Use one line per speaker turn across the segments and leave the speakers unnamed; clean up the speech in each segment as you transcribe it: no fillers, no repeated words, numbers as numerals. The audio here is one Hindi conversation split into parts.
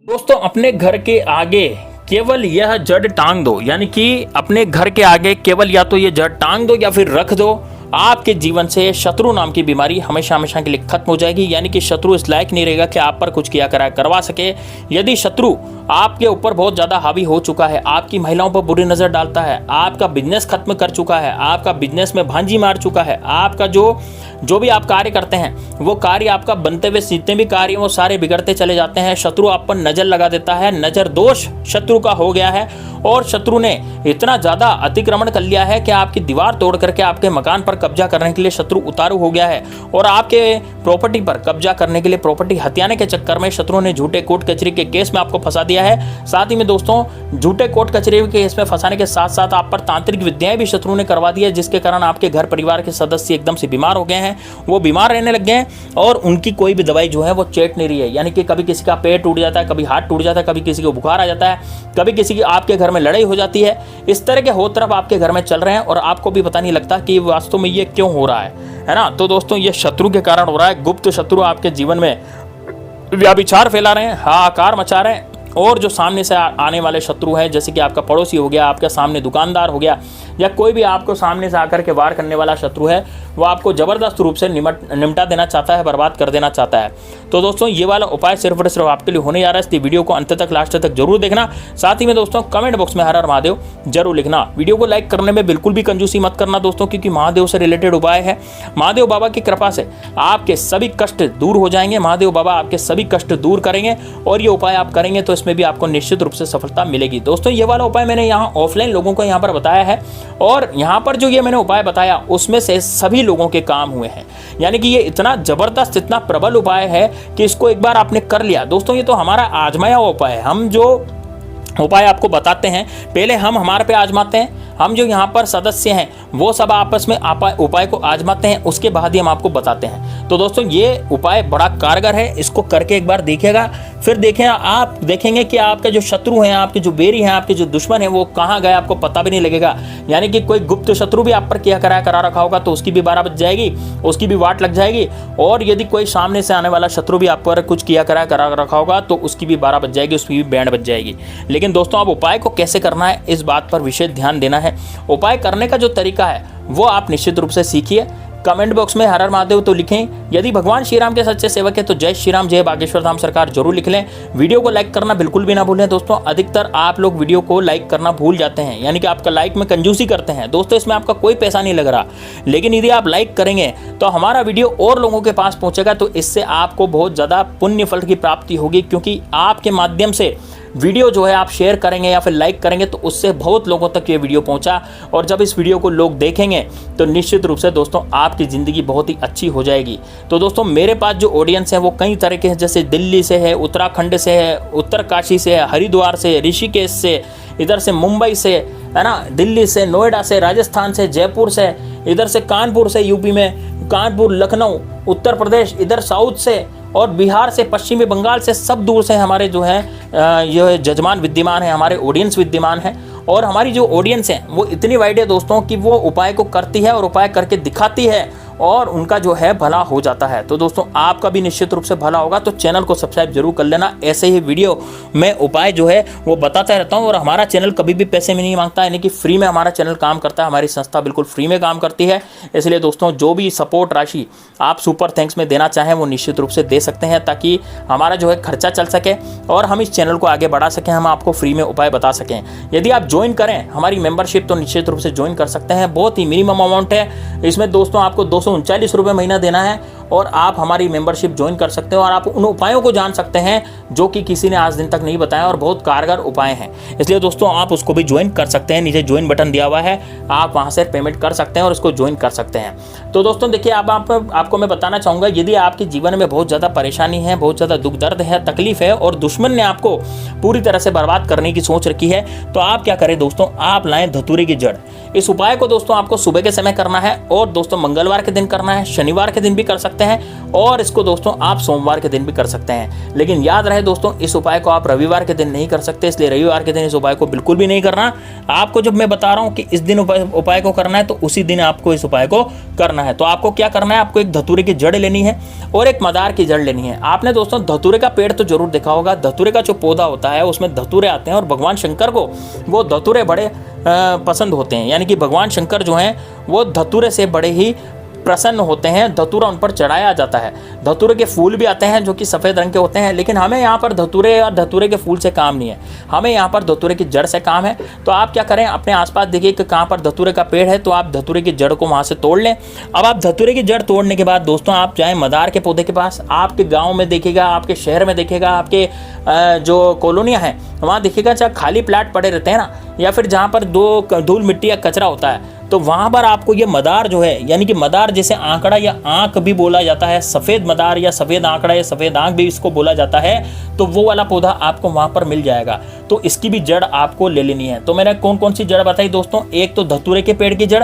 दोस्तों अपने घर के आगे केवल यह जड़ टांग दो, यानी कि अपने घर के आगे केवल या तो ये जड़ टांग दो या फिर रख दो। आपके जीवन से शत्रु नाम की बीमारी हमेशा हमेशा के लिए खत्म हो जाएगी। यानी कि शत्रु इस लायक नहीं रहेगा कि आप पर कुछ किया करा करवा सके। यदि शत्रु आपके ऊपर बहुत ज्यादा हावी हो चुका है, आपकी महिलाओं पर बुरी नजर डालता है, आपका बिजनेस खत्म कर चुका है, आपका बिजनेस में भांजी मार चुका है, आपका जो भी आप कार्य करते हैं वो कार्य आपका बनते हुए जितने भी कार्य वो सारे बिगड़ते चले जाते हैं। शत्रु आप पर नजर लगा देता है, नजर दोष शत्रु का हो गया है और शत्रु ने इतना ज्यादा अतिक्रमण कर लिया है कि आपकी दीवार तोड़ करके आपके मकान पर कब्जा करने के लिए शत्रु उतारू हो गया है और आपके प्रॉपर्टी पर कब्जा करने के लिए प्रॉपर्टी हथियाने के चक्कर में शत्रु ने झूठे कोर्ट कचहरी के केस में आपको फंसा दिया है। साथ ही में दोस्तों झूठे कोर्ट कचहरी के केस में फंसाने के साथ साथ आप पर तांत्रिक विद्याएं भी शत्रु ने करवा दी है, जिसके कारण आपके घर परिवार के सदस्य एकदम से बीमार हो गए हैं, वो बीमार रहने लग गए हैं और उनकी कोई भी दवाई जो है वो चेट नहीं रही है। यानी कि कभी किसी का पेट टूट जाता है, कभी हाथ टूट जाता है, कभी किसी को बुखार आ जाता है, कभी किसी की आपके घर में लड़ाई हो जाती है। इस तरह के हो तरफ आपके घर में चल रहे हैं और आपको भी पता नहीं लगता कि वास्तव में ये क्यों हो रहा है ना। तो दोस्तों ये शत्रु के कारण हो रहा है। गुप्त शत्रु आपके जीवन में व्याभिचार फैला रहे हैं, हाहाकार मचा रहे हैं और जो सामने से आने वाले शत्रु हैं, जैसे कि आपका पड़ोसी हो गया, आपके सामने दुकानदार हो गया या कोई भी आपको सामने से आकर के वार करने वाला शत्रु है, वो आपको जबरदस्त रूप से निमटा देना चाहता है, बर्बाद कर देना चाहता है। तो दोस्तों ये वाला उपाय सिर्फ और सिर्फ आपके लिए होने जा रहा है। इस वीडियो को अंत तक लास्ट तक जरूर देखना। साथ ही में दोस्तों कमेंट बॉक्स में हर हर महादेव जरूर लिखना। वीडियो को लाइक करने में बिल्कुल भी कंजूसी मत करना दोस्तों, क्योंकि महादेव से रिलेटेड उपाय है। महादेव बाबा की कृपा से आपके सभी कष्ट दूर हो जाएंगे। महादेव बाबा आपके सभी कष्ट दूर करेंगे और ये उपाय आप करेंगे तो इसमें भी आपको निश्चित रूप से सफलता मिलेगी। दोस्तों ये वाला उपाय मैंने यहाँ ऑफलाइन लोगों को यहाँ पर बताया है और यहाँ पर जो ये मैंने उपाय बताया उसमें से सभी लोगों के काम हुए हैं। यानी कि ये इतना जबरदस्त, इतना प्रबल उपाय है कि इसको एक बार आपने कर लिया दोस्तों, ये तो हमारा आजमाया हुआ उपाय है। हम जो उपाय आपको बताते हैं पहले हम हमारे पे आजमाते हैं, हम जो यहाँ पर सदस्य हैं वो सब आपस में उपाय को आजमाते हैं, उसके बाद ही हम आपको बताते हैं। तो दोस्तों ये उपाय बड़ा कारगर है, इसको करके एक बार देखिएगा, फिर देखें आप देखेंगे कि आपके जो शत्रु हैं, आपके जो बेरी हैं, आपके जो दुश्मन हैं वो कहाँ गए आपको पता भी नहीं लगेगा। यानी कि कोई गुप्त शत्रु भी आप पर किया करा रखा होगा तो उसकी भी 12 बज जाएगी, उसकी भी वाट लग जाएगी। और यदि कोई सामने से आने वाला शत्रु भी आप पर कुछ किया करा रखा होगा तो उसकी भी 12 बज जाएगी, उसकी भी बैंड बज जाएगी। लेकिन दोस्तों अब उपाय को कैसे करना है इस बात पर विशेष ध्यान देना है। उपाय करने का जो तरीका है वो आप निश्चित रूप से सीखिए। कमेंट बॉक्स में हर हर महादेव तो लिखें। यदि भगवान श्री राम के सच्चे सेवक है तो जय श्री राम, जय बागेश्वर धाम सरकार जरूर लिख लें। वीडियो को लाइक करना बिल्कुल भी ना भूलें दोस्तों। अधिकतर आप लोग वीडियो को लाइक करना भूल जाते हैं, यानी कि आपका लाइक में कंजूसी करते हैं दोस्तों। इसमें आपका कोई पैसा नहीं लग रहा, लेकिन यदि आप लाइक करेंगे तो हमारा वीडियो और लोगों के पास पहुंचेगा, तो इससे आपको बहुत ज़्यादा पुण्य फल की प्राप्ति होगी, क्योंकि आपके माध्यम से वीडियो जो है आप शेयर करेंगे या फिर लाइक करेंगे तो उससे बहुत लोगों तक ये वीडियो पहुंचा और जब इस वीडियो को लोग देखेंगे तो निश्चित रूप से दोस्तों आपकी ज़िंदगी बहुत ही अच्छी हो जाएगी। तो दोस्तों मेरे पास जो ऑडियंस है वो कई तरह के हैं, जैसे दिल्ली से है, उत्तराखंड से है, उत्तरकाशी से है, हरिद्वार से, ऋषिकेश से, इधर से मुंबई से है ना, दिल्ली से, नोएडा से, राजस्थान से, जयपुर से, इधर से कानपुर से, यूपी में कानपुर, लखनऊ, उत्तर प्रदेश, इधर साउथ से और बिहार से, पश्चिमी बंगाल से, सब दूर से हमारे जो है ये जजमान विद्यमान है, हमारे ऑडियंस विद्यमान है। और हमारी जो ऑडियंस है वो इतनी वाइड है दोस्तों कि वो उपाय को करती है और उपाय करके दिखाती है और उनका जो है भला हो जाता है। तो दोस्तों आपका भी निश्चित रूप से भला होगा, तो चैनल को सब्सक्राइब जरूर कर लेना। ऐसे ही वीडियो में उपाय जो है वो बताता रहता हूँ और हमारा चैनल कभी भी पैसे में नहीं मांगता, यानी कि फ्री में हमारा चैनल काम करता है, हमारी संस्था बिल्कुल फ्री में काम करती है। इसलिए दोस्तों जो भी सपोर्ट राशि आप सुपर थैंक्स में देना चाहें वो निश्चित रूप से दे सकते हैं, ताकि हमारा जो है खर्चा चल सके और हम इस चैनल को आगे बढ़ा सकें, हम आपको फ्री में उपाय बता सकें। यदि आप ज्वाइन करें हमारी मेंबरशिप तो निश्चित रूप से ज्वाइन कर सकते हैं। बहुत ही मिनिमम अमाउंट है, इसमें दोस्तों आपको 239 रुपये महीना देना है और आप हमारी मेंबरशिप ज्वाइन कर सकते हो और आप उन उपायों को जान सकते हैं जो कि किसी ने आज दिन तक नहीं बताया और बहुत कारगर उपाय हैं। इसलिए दोस्तों आप उसको भी ज्वाइन कर सकते हैं, नीचे ज्वाइन बटन दिया हुआ है, आप वहां से पेमेंट कर सकते हैं और उसको ज्वाइन कर सकते हैं। तो दोस्तों देखिए अब आपको मैं बताना चाहूँगा, यदि आपके जीवन में बहुत ज़्यादा परेशानी है, बहुत ज़्यादा दुख दर्द है, तकलीफ है और दुश्मन ने आपको पूरी तरह से बर्बाद करने की सोच रखी है, तो आप क्या करें दोस्तों, आप लाएं धतूरे की जड़। इस उपाय को दोस्तों आपको सुबह के समय करना है और दोस्तों मंगलवार के दिन करना है, शनिवार के दिन भी कर सकते हैं सकते हैं और इसको दोस्तों आप सोमवार के दिन भी कर सकते हैं। लेकिन याद रहे दोस्तों, इस उपाय को आप रविवार के दिन नहीं कर सकते, इसलिए रविवार के दिन इस उपाय को बिल्कुल भी नहीं करना। आपको जब मैं बता रहा हूँ कि इस दिन उपाय को करना है तो उसी दिन आपको इस उपाय को करना है। तो आपको क्या करना है, आपको एक धतूरे की जड़ लेनी है और एक मदार की जड़ लेनी है। आपने दोस्तों धतूरे का पेड़ तो जरूर देखा होगा। धतूरे का जो पौधा होता है उसमें धतूरे आते हैं और भगवान शंकर को वो धतूरे बड़े पसंद होते हैं। यानी कि भगवान शंकर जो हैं वो धतूरे से बड़े ही प्रसन्न होते हैं। धतूरा उन पर चढ़ाया जाता है। धतूरे के फूल भी आते हैं जो कि सफ़ेद रंग के होते हैं, लेकिन हमें यहाँ पर धतूरे और धतूरे के फूल से काम नहीं है, हमें यहाँ पर धतूरे की जड़ से काम है। तो आप क्या करें, अपने आसपास देखिए कि कहाँ पर धतूरे का पेड़ है तो आप धतूरे की जड़ को वहाँ से तोड़ लें। अब आप धतूरे की जड़ तोड़ने के बाद दोस्तों आप जाएँ मदार के पौधे के पास। आपके गाँव में देखिएगा, आपके शहर में देखिएगा, आपके जो कॉलोनियाँ हैं वहाँ देखिएगा, चाहे खाली प्लाट पड़े रहते हैं ना, या फिर जहाँ पर धूल मिट्टी या कचरा होता है, तो वहाँ पर आपको ये मदार जो है, यानी कि मदार जिसे आंकड़ा या आंख भी बोला जाता है, सफ़ेद मदार या सफ़ेद आंकड़ा या सफ़ेद आंख भी इसको बोला जाता है, तो वो वाला पौधा आपको वहाँ पर मिल जाएगा। तो इसकी भी जड़ आपको ले लेनी है। तो मैंने कौन कौन सी जड़ बताई दोस्तों, एक तो धतूरे के पेड़ की जड़,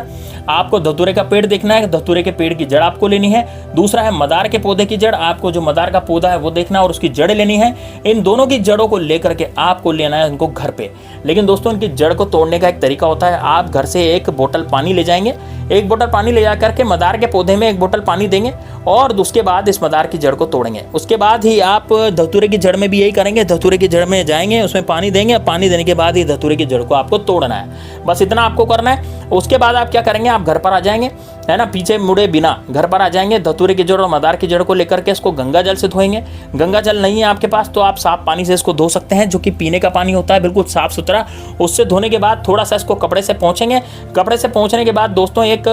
आपको धतूरे का पेड़ देखना है, धतूरे के पेड़ की जड़ आपको लेनी है। दूसरा है मदार के पौधे की जड़, आपको जो मदार का पौधा है वो देखना और उसकी जड़ लेनी है। इन दोनों की जड़ों को लेकर के आपको लेना है उनको घर पे। लेकिन दोस्तों इनकी जड़ को तोड़ने का एक तरीका होता है। आप घर से एक बोतल पानी ले जाएंगे, एक बोतल पानी ले जाकर के मदार के पौधे में एक बोतल पानी देंगे और उसके बाद इस मदार की जड़ को तोड़ेंगे। उसके बाद ही आप धतूरे की जड़ में भी यही करेंगे, धतूरे की जड़ में जाएंगे, उसमें पानी देंगे, पानी देने के बाद ही धतूरे की जड़ को आपको तोड़ना है। बस इतना आपको करना है। उसके बाद आप क्या करेंगे, आप घर पर आ जाएंगे, है ना, पीछे मुड़े बिना घर पर आ जाएंगे। धतूरे की जड़ और मदार की जड़ को लेकर के इसको गंगा जल से धोएंगे। गंगा जल नहीं है आपके पास तो आप साफ पानी से इसको धो सकते हैं, जो कि पीने का पानी होता है, बिल्कुल साफ सुथरा। उससे धोने के बाद थोड़ा सा इसको कपड़े से पोंछेंगे। कपड़े से पोंछने के बाद दोस्तों एक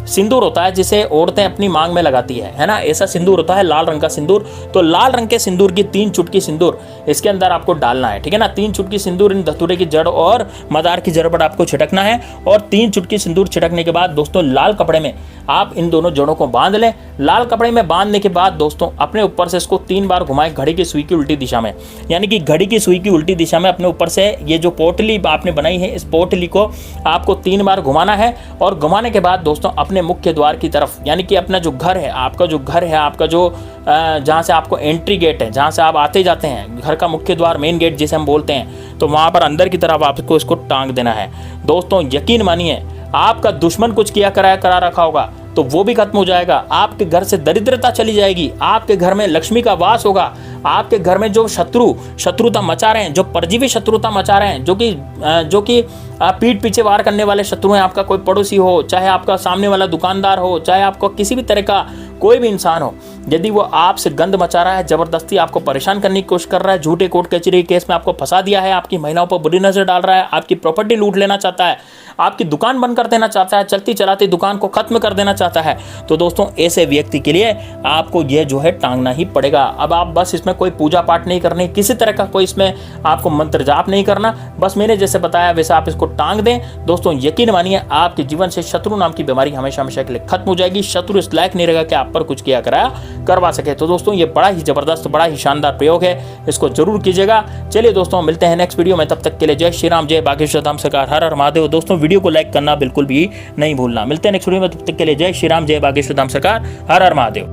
सिंदूर होता है जिसे औरतें अपनी मांग में लगाती है ना, ऐसा सिंदूर होता है लाल रंग का सिंदूर। तो लाल रंग के सिंदूर की 3 चुटकी सिंदूर इसके अंदर आपको डालना है, ठीक है ना। 3 चुटकी सिंदूर इन धतूरे की जड़ और मदार की जड़ पर आपको छिड़कना है और 3 चुटकी सिंदूर छिड़कने के बाद दोस्तों लाल कपड़े में आप इन दोनों जड़ों को बांध लें। लाल कपड़े में बांधने के बाद दोस्तों अपने ऊपर से इसको 3 बार घुमाएं घड़ी की सुई की उल्टी दिशा में, यानी कि घड़ी की सुई की उल्टी दिशा में अपने ऊपर से ये जो पोटली आपने बनाई है इस पोटली को आपको 3 बार घुमाना है। और घुमाने के बाद दोस्तों अपने मुख्य द्वार की तरफ, यानी कि अपना जो घर है, आपका जो घर है, आपका जो जहाँ से आपको एंट्री गेट है, जहाँ से आप आते जाते हैं, घर का मुख्य द्वार मेन गेट जिसे हम बोलते हैं, तो वहाँ पर अंदर की तरफ आपको इसको टांग देना है। दोस्तों यकीन मानिए आपका दुश्मन कुछ किया करा रखा होगा तो वो भी खत्म हो जाएगा। आपके घर से दरिद्रता चली जाएगी, आपके घर में लक्ष्मी का वास होगा। आपके घर में जो शत्रुता मचा रहे हैं, जो परजीवी शत्रुता मचा रहे हैं, जो कि पीठ पीछे वार करने वाले शत्रु हैं, आपका कोई पड़ोसी हो, चाहे आपका सामने वाला दुकानदार हो, चाहे आपको किसी भी तरह का कोई भी इंसान हो, यदि वो आपसे गंद मचा रहा है, जबरदस्ती आपको परेशान करने की कोशिश कर रहा है, झूठे कोर्ट कचहरी केस में आपको फंसा दिया है, आपकी महिलाओं पर बुरी नजर डाल रहा है, आपकी प्रॉपर्टी लूट लेना चाहता है, आपकी दुकान बंद कर देना चाहता है, चलती चलाती दुकान को खत्म कर देना चाहता है, तो दोस्तों ऐसे व्यक्ति के लिए आपको यह जो है टांगना ही पड़ेगा। अब आप बस इसमें कोई पूजा पाठ नहीं करनी, किसी तरह का कोई इसमें आपको मंत्र जाप नहीं करना, बस मैंने जैसे बताया वैसे आप इसको टांग दें। दोस्तों यकीन मानिए आपके जीवन से शत्रु नाम की बीमारी हमेशा हमेशा के लिए खत्म हो जाएगी। शत्रु इस लायक नहीं रहेगा कि आप पर कुछ किया कराया करवा सके। तो दोस्तों ये बड़ा ही जबरदस्त, बड़ा ही शानदार प्रयोग है, इसको जरूर कीजिएगा। चलिए दोस्तों मिलते हैं नेक्स्ट वीडियो में, तब तक के लिए जय श्री राम, जय बागेश्वर धाम सरकार, हर हर महादेव। दोस्तों वीडियो को लाइक करना बिल्कुल भी नहीं भूलना। मिलते हैं नेक्स्ट वीडियो में, तब तक के लिए जय श्री राम, जय बागेश्वर धाम सरकार, हर हर महादेव।